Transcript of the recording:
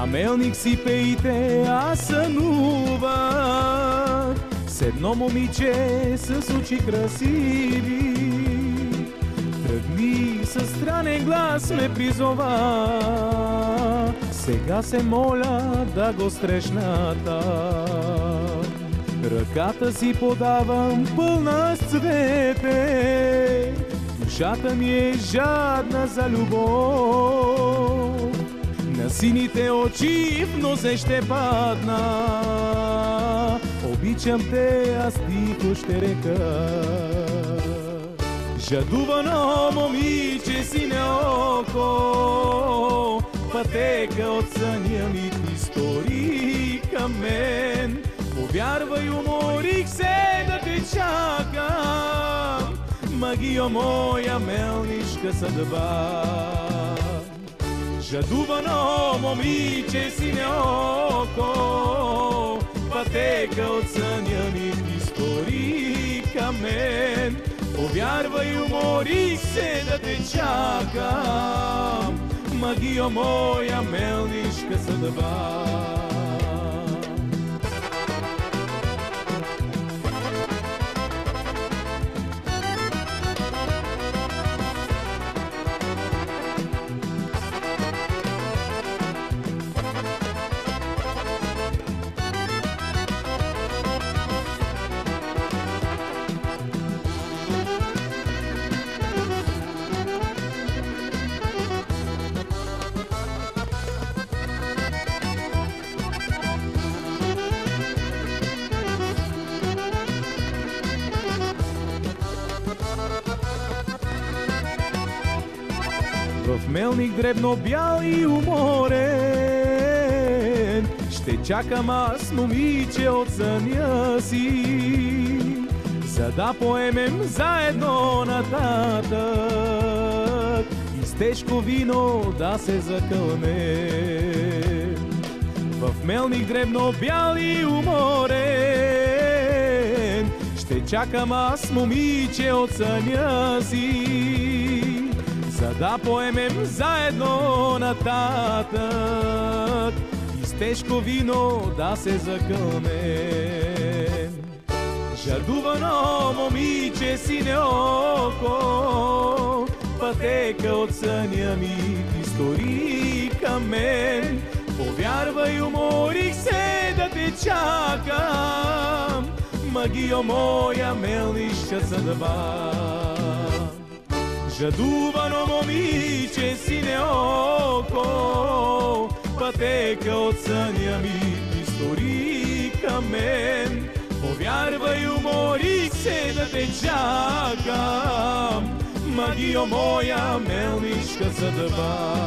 На мелник си пейте, аз сънувах с едно момиче с очи красиви. Тръгни със странен глас ме призова, сега се моля да го срещна там. Ръката си подавам пълна с цвете, душата ми е жадна за любов. На сините очи в носе ще падна, обичам те, аз тихо ще река. Жадувано момиче сине око, пътека от съня ми ти стори към мен. Повярвай, уморих се да те чакам, магио моя мелнишка съдба. Жадувано момиче сине око, пътека от съня ми ти стори към мен. Повярвай, уморих се да те чакам, магио моя мелнишка съдба. В мелник дребно бял и уморен, ще чакам аз момиче от съня си, за да поемем заедно нататък и с тежко вино да се закълнем. В мелник дребно бял и уморен, ще чакам аз момиче от съня си, за да поемем заедно нататък и с тежко вино да се закълнем. Жадувано момиче сине око, пътека от съня ми ти стори към мен. Повярвай, уморих се да те чакам, магио моя мелнишка съдба. Жадувано момиче сине око, пътека от съня ми ти стори към мен. Повярвай, уморих се да те чакам, магио моя мелнишка съдба.